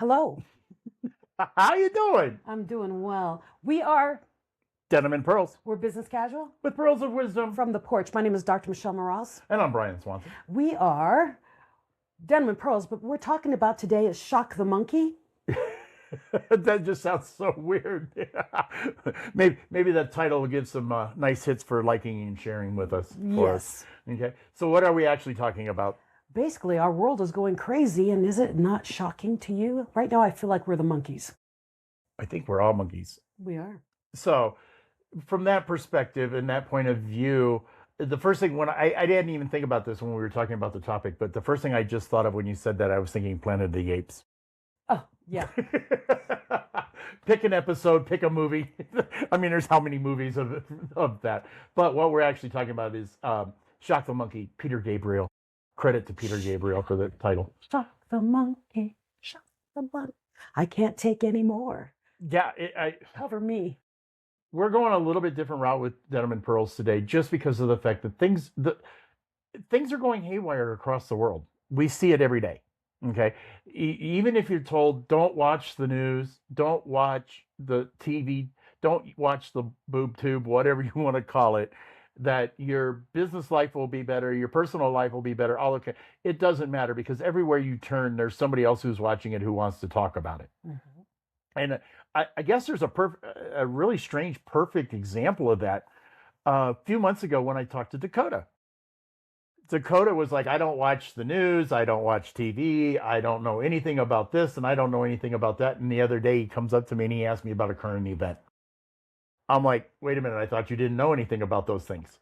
Hello, How you doing? I'm doing well. We are, Denim and Pearls we're Business Casual with Pearls of Wisdom. from the porch. My name is Dr. Michelle Moraz. And I'm Brian Swanson. We are Denim and Pearls, but we're talking about today is Shock the Monkey. That just sounds so weird. maybe that title will give some nice hits for liking and sharing with us. Yes. Okay. So what are we actually talking about? Basically, our world is going crazy, and is it not shocking to you? Right now, I feel like we're the monkeys. I think we're all monkeys. We are. So from that perspective and that point of view, the first thing when I didn't even think about this when we were talking about the topic, but the first thing I just thought of when you said that, I was thinking Planet of the Apes. Oh, yeah. Pick an episode, pick a movie. I mean, there's how many movies of that. But what we're actually talking about is Shock the Monkey, Peter Gabriel. Credit to Peter Gabriel for the title. Shock the monkey, shock the monkey. I can't take any more. Yeah, Cover me. we're going a little bit different route with Denim and Pearls today, just because of the fact that things are going haywire across the world. We see it every day. Okay, even if you're told don't watch the news, don't watch the TV, don't watch the boob tube, whatever you want to call it, that your business life will be better, your personal life will be better. All okay, it doesn't matter because everywhere you turn, there's somebody else who's watching it who wants to talk about it. Mm-hmm. And I guess there's a really strange, perfect example of that. A few months ago when I talked to Dakota. Dakota was like, I don't watch the news, I don't watch TV, I don't know anything about this, and I don't know anything about that. And the other day he comes up to me and he asked me about a current event. I'm like, wait a minute, I thought you didn't know anything about those things.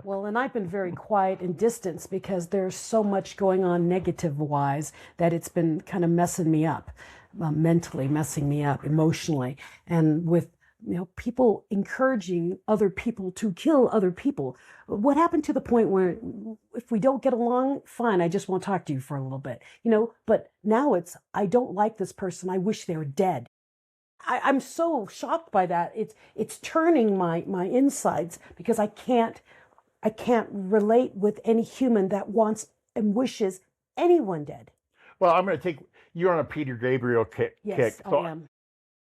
Well, and I've been very quiet and distant because there's so much going on negative wise that it's been kind of messing me up, mentally messing me up, emotionally, and with people encouraging other people to kill other people. What happened to the point where if we don't get along, fine, I just won't talk to you for a little bit, but now it's, I don't like this person, I wish they were dead. I'm so shocked by that. It's turning my insides because I can't relate with any human that wants and wishes anyone dead. Well, I'm going to take you're on a Peter Gabriel kick. Yes, So, I am.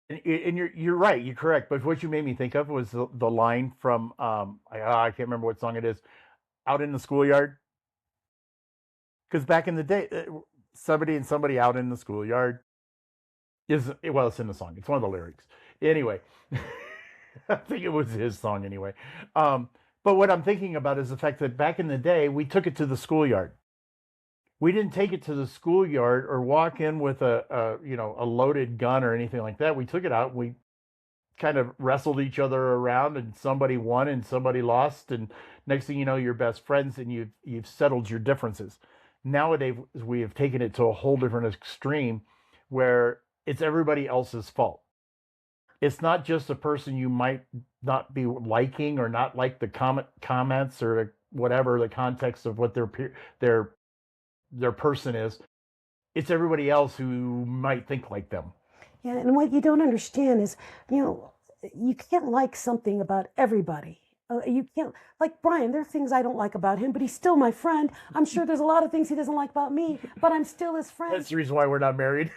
and you're right, you're correct. But what you made me think of was the line from I can't remember what song it is, Out in the Schoolyard. Because back in the day, somebody out in the schoolyard it's in the song. It's one of the lyrics. Anyway, I think it was his song anyway. But what I'm thinking about is the fact that back in the day, we took it to the schoolyard. We didn't take it to the schoolyard or walk in with a loaded gun or anything like that. We took it out. We kind of wrestled each other around, and somebody won and somebody lost. And next thing you know, you're best friends and you've settled your differences. Nowadays, we have taken it to a whole different extreme where it's everybody else's fault. It's not just a person you might not be liking or not like the comments or whatever the context of what their person is. It's everybody else who might think like them. Yeah, and what you don't understand is, you can't like something about everybody. You can't, like Brian, there are things I don't like about him, but he's still my friend. I'm sure there's a lot of things he doesn't like about me, but I'm still his friend. That's the reason why we're not married.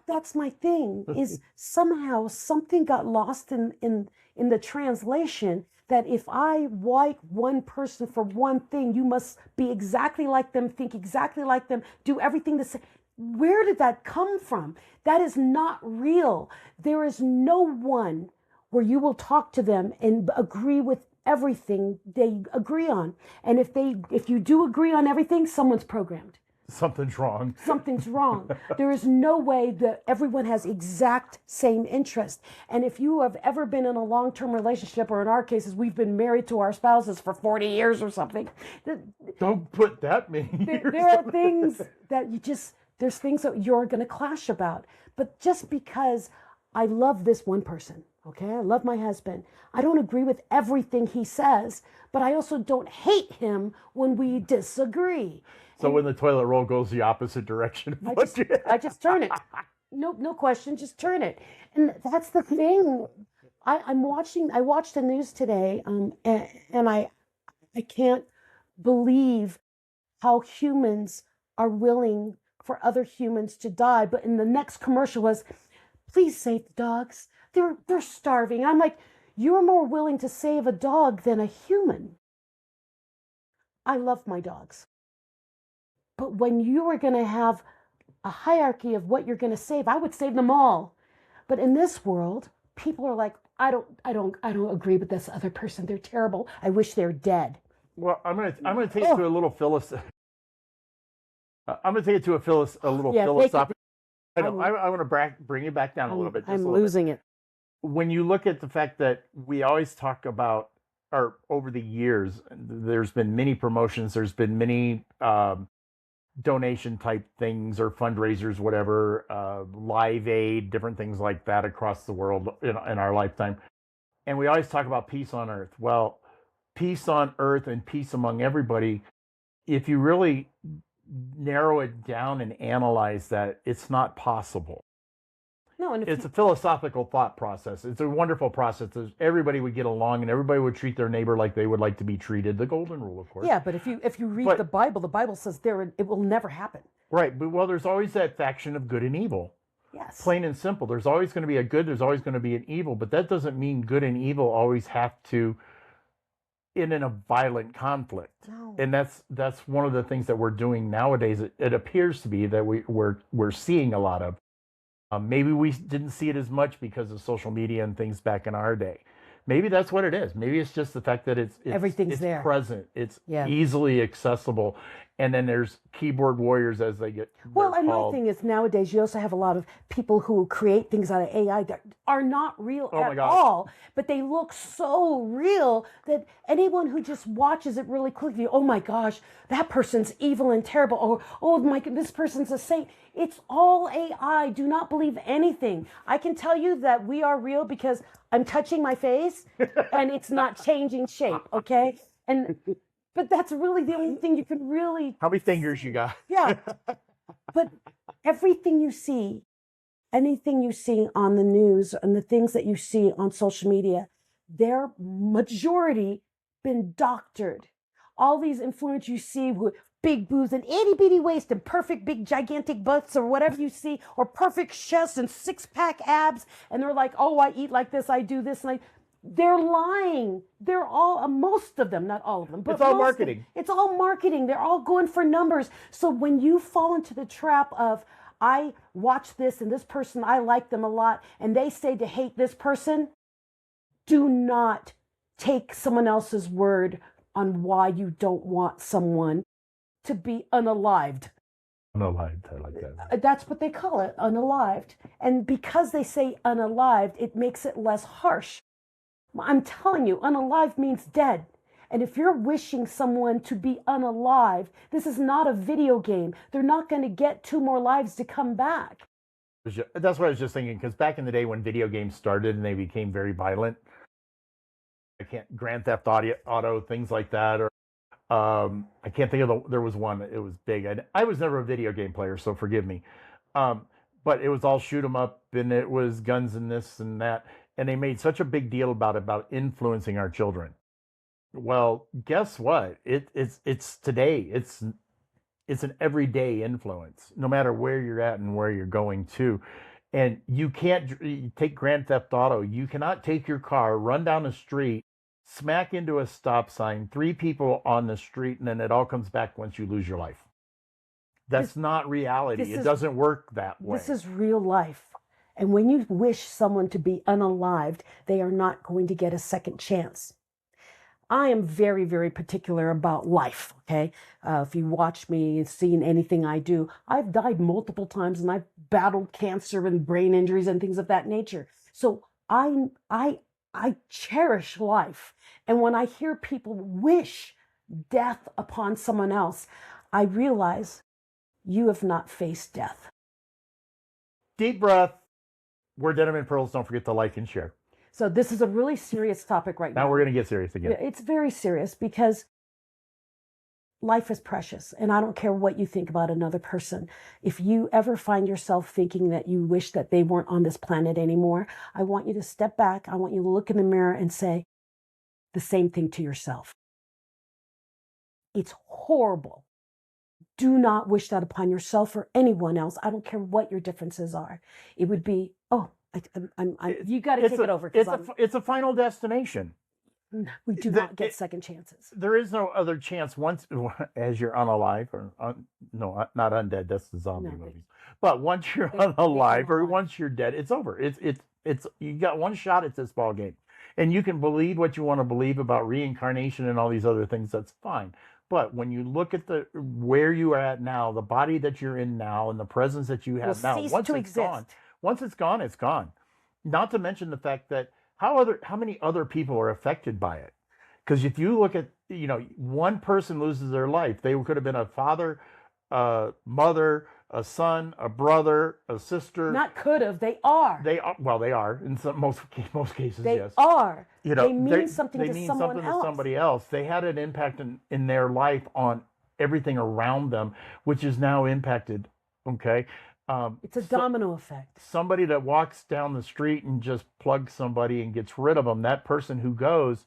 That's my thing, is somehow something got lost in the translation that if I like one person for one thing, you must be exactly like them, think exactly like them, do everything the same. Where did that come from? That is not real. There is no one where you will talk to them and agree with everything they agree on. And if you do agree on everything, someone's programmed. Something's wrong. Something's wrong. There is no way that everyone has exact same interest. And if you have ever been in a long-term relationship, or in our cases, we've been married to our spouses for 40 years or something. Don't put that many years. There are things that there's things that you're going to clash about. But just because I love this one person, okay, I love my husband, I don't agree with everything he says, but I also don't hate him when we disagree. So when the toilet roll goes the opposite direction, I just turn it. No question, just turn it. And that's the thing. I watched the news today, and I can't believe how humans are willing for other humans to die. But in the next commercial was, please save the dogs. They're starving. I'm like, you're more willing to save a dog than a human. I love my dogs. But when you are going to have a hierarchy of what you're going to save, I would save them all. But in this world, people are like, I don't agree with this other person. They're terrible. I wish they're dead. Well, I'm gonna take it to a little I'm gonna take it to a little philosophical. I want to bring it back down a little bit. I'm losing it. When you look at the fact that we always talk about, or over the years, there's been many promotions, there's been many donation type things or fundraisers, whatever, Live Aid, different things like that across the world in our lifetime. And we always talk about peace on earth. Well, peace on earth and peace among everybody, if you really narrow it down and analyze that, it's not possible. No, and it's a philosophical thought process. It's a wonderful process. Everybody would get along and everybody would treat their neighbor like they would like to be treated. The golden rule, of course. Yeah, but if you read the Bible says it will never happen. Right, but well, there's always that faction of good and evil. Yes. Plain and simple. There's always going to be a good, there's always going to be an evil, but that doesn't mean good and evil always have to end in a violent conflict. No. And that's one of the things that we're doing nowadays. It appears to be that we're seeing a lot of. Maybe we didn't see it as much because of social media and things back in our day. Maybe that's what it is. Maybe it's just the fact that it's everything's there, present. It's easily accessible. And then there's keyboard warriors, as they get another thing is nowadays you also have a lot of people who create things out of AI that are not real at all, but they look so real that anyone who just watches it really quickly, oh my gosh, that person's evil and terrible. Or, oh my God, this person's a saint. It's all AI. Do not believe anything. I can tell you that we are real because I'm touching my face and it's not changing shape, okay? But that's really the only thing you can really... How many fingers you got? Yeah. But everything you see, anything you see on the news and the things that you see on social media, their majority been doctored. All these influencers you see with big boobs and itty bitty waist and perfect big gigantic butts or whatever you see, or perfect chests and six-pack abs, and they're like, oh, I eat like this, I do this, and they're lying. They're all, most of them, not all of them, but it's all marketing. It's all marketing. They're all going for numbers. So when you fall into the trap of, I watch this and this person, I like them a lot, and they say to hate this person, do not take someone else's word on why you don't want someone to be unalived. Unalived, I like that. That's what they call it, unalived. And because they say unalived, it makes it less harsh. I'm telling you, unalived means dead. And if you're wishing someone to be unalived, this is not a video game. They're not going to get 2 more lives to come back. That's what I was just thinking, because back in the day when video games started and they became very violent, Grand Theft Auto, things like that, or I can't think of there was one, it was big. I was never a video game player, so forgive me. But it was all shoot 'em up, and it was guns and this and that. And they made such a big deal about influencing our children. Well, guess what? It's today. It's an everyday influence, no matter where you're at and where you're going to. And you can't take Grand Theft Auto. You cannot take your car, run down the street, smack into a stop sign, 3 people on the street, and then it all comes back once you lose your life. That's not reality. It doesn't work that way. This is real life. And when you wish someone to be unalived, they are not going to get a second chance. I am very, very particular about life, okay? If you watch me and seen anything I do, I've died multiple times and I've battled cancer and brain injuries and things of that nature. So I cherish life. And when I hear people wish death upon someone else, I realize you have not faced death. Deep breath. We're Denim and Pearls. Don't forget to like and share. So this is a really serious topic right now. Now we're going to get serious again. It's very serious because life is precious. And I don't care what you think about another person. If you ever find yourself thinking that you wish that they weren't on this planet anymore, I want you to step back. I want you to look in the mirror and say the same thing to yourself. It's horrible Do not wish that upon yourself or anyone else. I don't care what your differences are. It would be, oh, you got to kick it over. It's a final destination. We do not get second chances. There is no other chance once, as you're unalive, or no, not undead. That's the zombie movies. But once you're unalive, or once you're dead, it's over. It's you got one shot at this ball game, and you can believe what you want to believe about reincarnation and all these other things. That's fine. But when you look at where you are at now, the body that you're in now, and the presence that you have now, once it's gone, it's gone. Not to mention the fact that how many other people are affected by it? Because if you look at, one person loses their life, they could have been a father, a mother, a son, a brother, a sister. Not could have, they are. They are. Well, they are in most cases. They yes, are. they mean something to someone else. Somebody else. They had an impact in their life on everything around them, which is now impacted. Okay. It's a domino effect. Somebody that walks down the street and just plugs somebody and gets rid of them, that person who goes,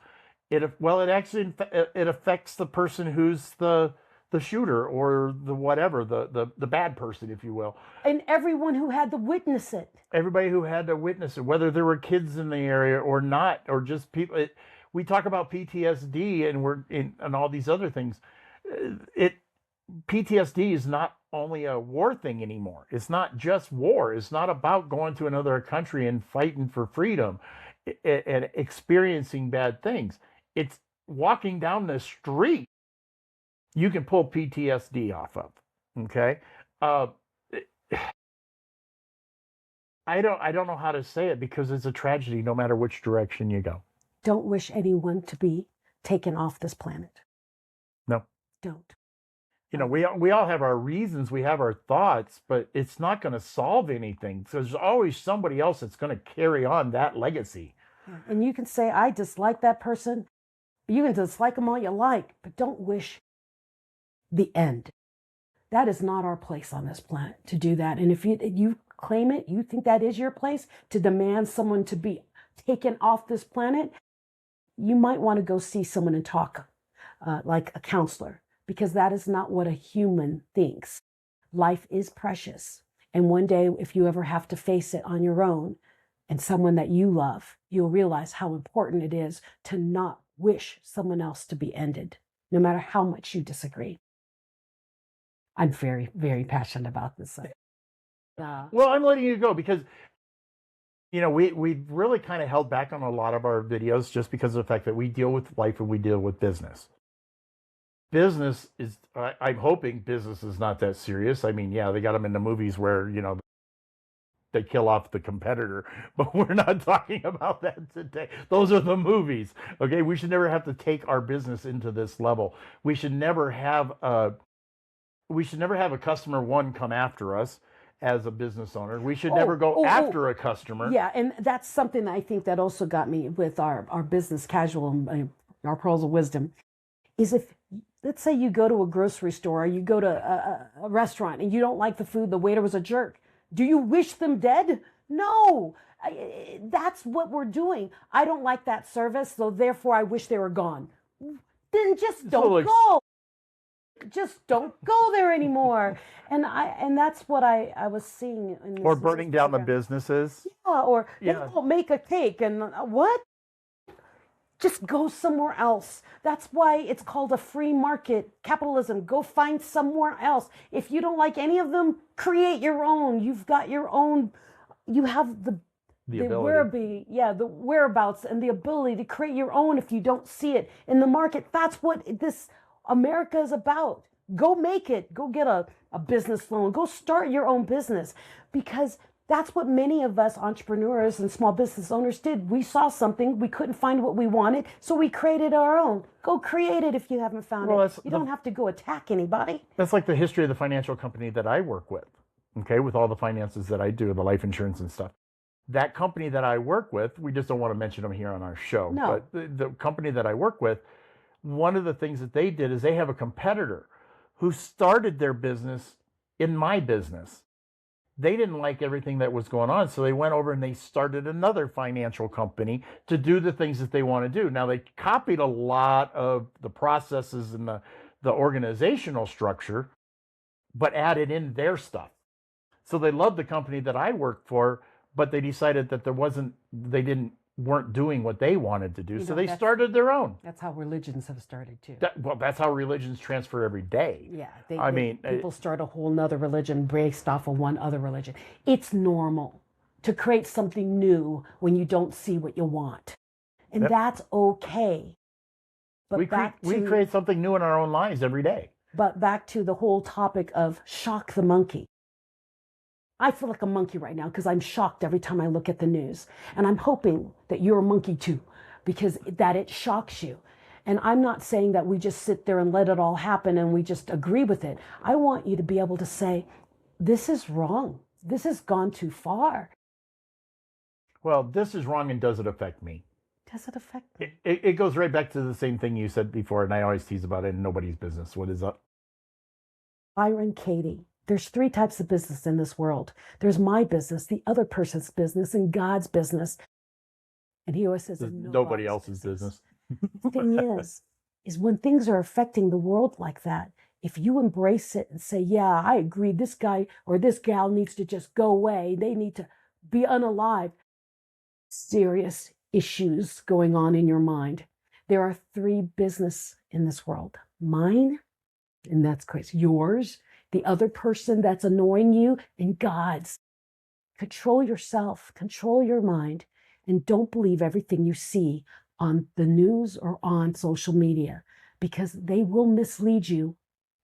it affects the person who's the shooter or the whatever, the bad person, if you will. And everyone who had to witness it. Everybody who had to witness it, whether there were kids in the area or not, or just people. We talk about PTSD and all these other things. PTSD is not only a war thing anymore. It's not just war. It's not about going to another country and fighting for freedom and experiencing bad things. It's walking down the street. You can pull PTSD off of. Okay. I don't know how to say it because it's a tragedy no matter which direction you go. Don't wish anyone to be taken off this planet. No. Don't. We all have our reasons, we have our thoughts, but it's not going to solve anything. So there's always somebody else that's going to carry on that legacy. And you can say, I dislike that person. You can dislike them all you like, but don't wish the end. That is not our place on this planet to do that. And if you claim it, you think that is your place to demand someone to be taken off this planet, you might want to go see someone and talk like a counselor. Because that is not what a human thinks. Life is precious. And one day, if you ever have to face it on your own and someone that you love, you'll realize how important it is to not wish someone else to be ended, no matter how much you disagree. I'm very, very passionate about this. Well, I'm letting you go because, we really kind of held back on a lot of our videos just because of the fact that we deal with life and we deal with business. Business is, I'm hoping business is not that serious. I mean, yeah, they got them in the movies where, they kill off the competitor, but we're not talking about that today. Those are the movies. Okay. We should never have to take our business into this level. We should never have a customer one come after us as a business owner. We should never go after a customer. Yeah. And that's something I think that also got me with our business casual, our pearls of wisdom is if, let's say you go to a grocery store or you go to a restaurant and you don't like the food, the waiter was a jerk. Do you wish them dead? No. That's what we're doing. I don't like that service, so therefore I wish they were gone. Then just don't go. Just don't go there anymore. And that's what I was seeing. Or burning down the businesses. Yeah, or they won't make a cake. And what? Just go somewhere else. That's why it's called a free market capitalism. Go find somewhere else. If you don't like any of them, create your own. You've got your own. You have the whereabouts and the ability to create your own if you don't see it in the market. That's what this America is about. Go make it. Go get a business loan. Go start your own business because that's what many of us entrepreneurs and small business owners did. We saw something, we couldn't find what we wanted, so we created our own. Go create it if you haven't found it. You don't have to go attack anybody. That's like the history of the financial company that I work with, okay, with all the finances that I do, the life insurance and stuff. That company that I work with, we just don't want to mention them here on our show, no. But the company that I work with, one of the things that they did is they have a competitor who started their business in my business. They didn't like everything that was going on, so they went over and they started another financial company to do the things that they want to do. Now, they copied a lot of the processes and the organizational structure, but added in their stuff. So they loved the company that I worked for, but they decided that weren't doing what they wanted to do. You So know, they started their own. That's how religions have started too. Well, that's how religions transfer every day. Yeah, people start a whole nother religion based off of one other religion. It's normal to create something new when you don't see what you want, and that's okay. But we create something new in our own lives every day. But back to the whole topic of shock the monkey. I feel like a monkey right now because I'm shocked every time I look at the news. And I'm hoping that you're a monkey too, because that it shocks you. And I'm not saying that we just sit there and let it all happen and we just agree with it. I want you to be able to say, this is wrong. This has gone too far. Well, this is wrong, and does it affect me? Does it affect me? It goes right back to the same thing you said before, and I always tease about it, and nobody's business. What is up? Byron Katie. There's 3 types of business in this world. There's my business, the other person's business, and God's business. And he always says, nobody else's business. The thing is when things are affecting the world like that, if you embrace it and say, yeah, I agree, this guy or this gal needs to just go away, they need to be unalive. Serious issues going on in your mind. There are 3 business in this world. Mine, and that's crazy. Yours, the other person that's annoying you, and God's. Control yourself, control your mind, and don't believe everything you see on the news or on social media, because they will mislead you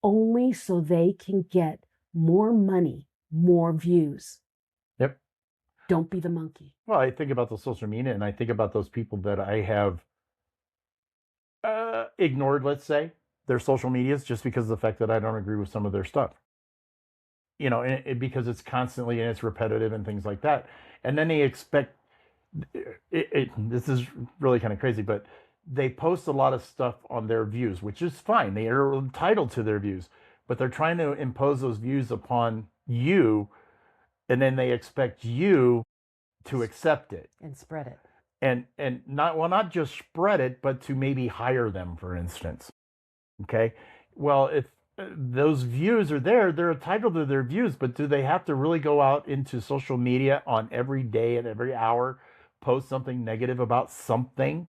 only so they can get more money, more views. Yep. Don't be the monkey. Well, I think about the social media, and I think about those people that I have ignored, let's say, their social medias just because of the fact that I don't agree with some of their stuff. You know, because it's constantly and it's repetitive and things like that. And then they expect this is really kind of crazy, but they post a lot of stuff on their views, which is fine. They are entitled to their views, but they're trying to impose those views upon you, and then they expect you to accept it and spread it. And not just spread it, but to maybe hire them, for instance. Okay. Well, if those views are there, they're entitled to their views, but do they have to really go out into social media on every day and every hour, post something negative about something,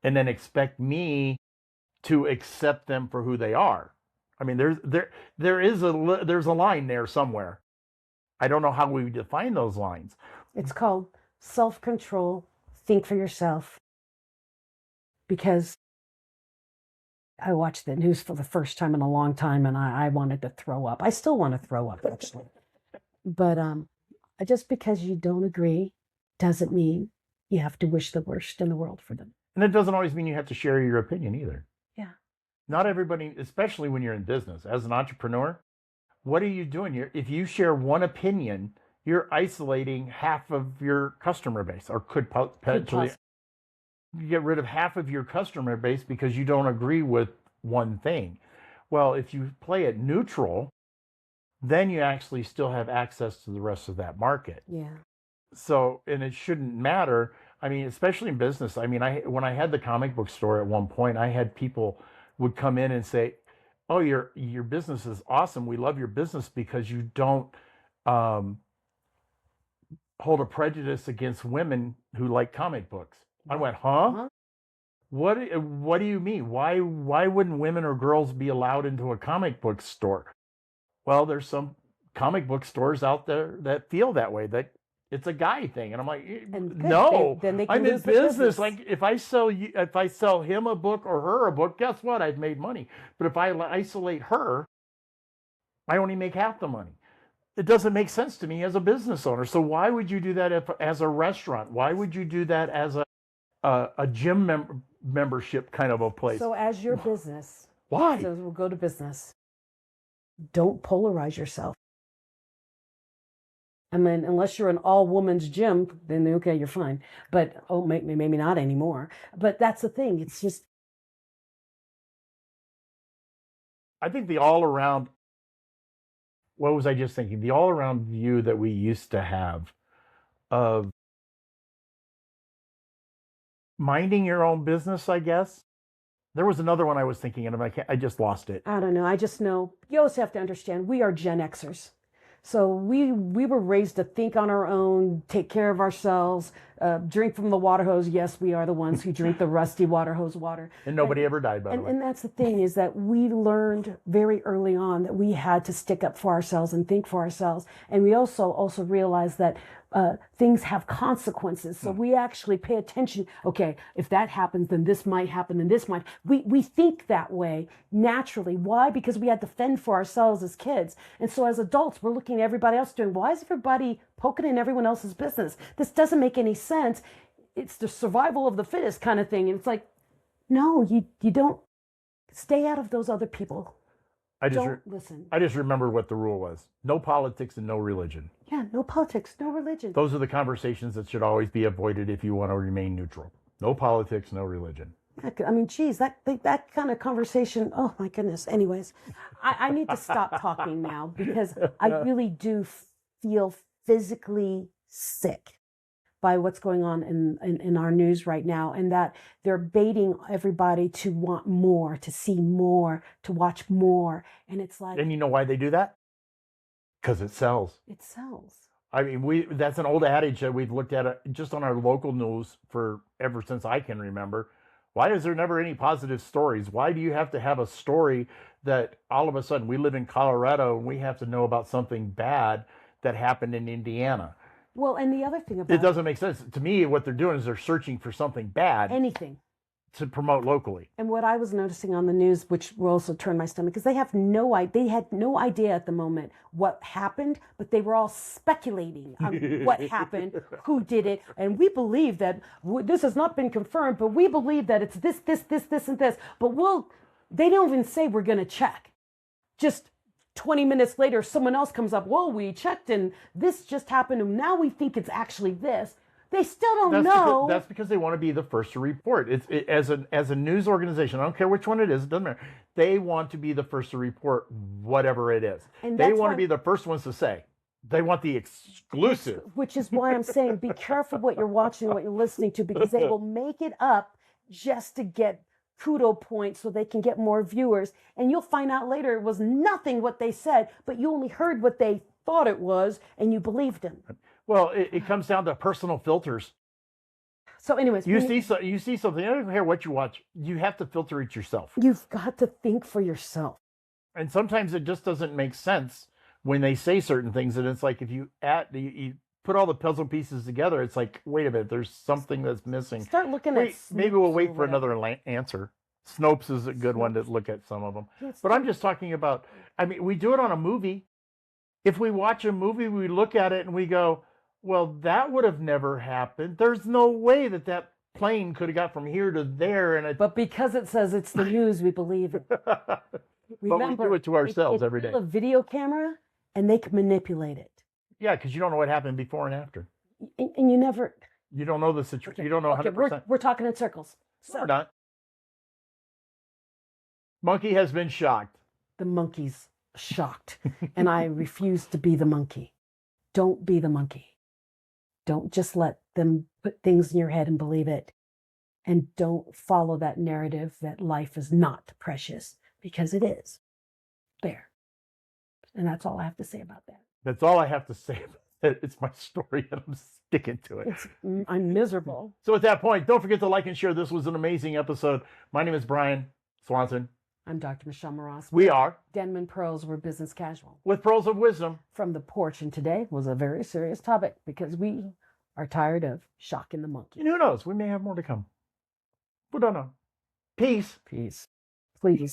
and then expect me to accept them for who they are? I mean, there's a line there somewhere. I don't know how we define those lines. It's called self-control. Think for yourself. Because I watched the news for the first time in a long time, and I wanted to throw up. I still want to throw up, actually. But just because you don't agree doesn't mean you have to wish the worst in the world for them. And it doesn't always mean you have to share your opinion either. Yeah. Not everybody, especially when you're in business. As an entrepreneur, what are you doing? If you share one opinion, you're isolating half of your customer base, or could potentially get rid of half of your customer base because you don't agree with one thing. Well, if you play it neutral, then you actually still have access to the rest of that market. Yeah. So, and it shouldn't matter. I mean, especially in business. I mean, when I had the comic book store at one point, I had people would come in and say, "Oh, your business is awesome. We love your business because you don't hold a prejudice against women who like comic books." I went, huh? What do you mean? Why wouldn't women or girls be allowed into a comic book store? Well, there's some comic book stores out there that feel that way, that it's a guy thing. And I'm like, no, I'm in business. Like if I sell him a book or her a book, guess what? I've made money. But if I isolate her, I only make half the money. It doesn't make sense to me as a business owner. So why would you do that as a restaurant? Why would you do that as a gym membership kind of a place? So as your business. Why? So we'll go to business. Don't polarize yourself. I mean, unless you're an all-women's gym, then okay, you're fine. But maybe not anymore. But that's the thing. It's just. I think the all-around. What was I just thinking? The all-around view that we used to have of minding your own business, I guess, There was another one I was thinking of. I just lost it. I don't know. I just know you always have to understand we are Gen Xers. So we were raised to think on our own, take care of ourselves, drink from the water hose. Yes, we are the ones who drink the rusty water hose water. And nobody ever died, by the way. And that's the thing, is that we learned very early on that we had to stick up for ourselves and think for ourselves. And we also realized that things have consequences. So we actually pay attention. Okay, if that happens, then this might happen, and this might. We think that way naturally. Why? Because we had to fend for ourselves as kids. And so as adults, we're looking at everybody else doing, why is everybody poking in everyone else's business? This doesn't make any sense. It's the survival of the fittest kind of thing. And it's like, no, you don't. Stay out of those other people. Don't listen. I just remember what the rule was. No politics and no religion. Yeah, no politics, no religion. Those are the conversations that should always be avoided if you want to remain neutral. No politics, no religion. I mean, geez, that kind of conversation, oh my goodness. Anyways, I need to stop talking now because I really do feel physically sick by what's going on in our news right now, and that they're baiting everybody to want more, to see more, to watch more. And it's like... And you know why they do that? Because it sells. It sells. I mean, that's an old adage that we've looked at just on our local news for ever since I can remember. Why is there never any positive stories? Why do you have to have a story that all of a sudden we live in Colorado and we have to know about something bad that happened in Indiana? Well, and the other thing about it doesn't make sense to me. What they're doing is they're searching for something bad, anything, to promote locally. And what I was noticing on the news, which will also turn my stomach, because they had no idea at the moment what happened, but they were all speculating on what happened, who did it, and we believe that this has not been confirmed, but we believe that it's this, and this. But they don't even say we're going to check. Just 20 minutes later, someone else comes up, well, we checked and this just happened and now we think it's actually this. They still don't know. That's because they want to be the first to report. As a news organization, I don't care which one it is, it doesn't matter. They want to be the first to report whatever it is. And they want to be the first ones to say. They want the exclusive. Which is why I'm saying be careful what you're watching, what you're listening to, because they will make it up just to get kudo points so they can get more viewers, and you'll find out later it was nothing what they said, but you only heard what they thought it was and you believed them. Well, it comes down to personal filters. So anyways, you see something, I don't care what you watch, you have to filter it yourself. You've got to think for yourself. And sometimes it just doesn't make sense when they say certain things, and it's like if you put all the puzzle pieces together, it's like, wait a minute, there's something that's missing. Start looking at Snopes. Maybe we'll wait for another answer. Snopes is a good one to look at some of them. But I'm just talking about, I mean, we do it on a movie. If we watch a movie, we look at it and we go, well, that would have never happened. There's no way that plane could have got from here to there. But because it says it's the news, we believe it. But we do it to ourselves every day. It's a video camera and they can manipulate it. Yeah, because you don't know what happened before and after. And you never... You don't know the situation. Okay. You don't know 100%. We're talking in circles. So, we're not. Monkey has been shocked. The monkey's shocked. And I refuse to be the monkey. Don't be the monkey. Don't just let them put things in your head and believe it. And don't follow that narrative that life is not precious, because it is. There. And that's all I have to say about that. That's all I have to say about it. It's my story and I'm sticking to it. I'm miserable. So at that point, don't forget to like and share. This was an amazing episode. My name is Brian Swanson. I'm Dr. Michelle Moras. We are Denman Pearls. We're business casual. With pearls of wisdom. From the porch. And today was a very serious topic because we are tired of shocking the monkey. And who knows? We may have more to come. We don't know. Peace. Peace. Please.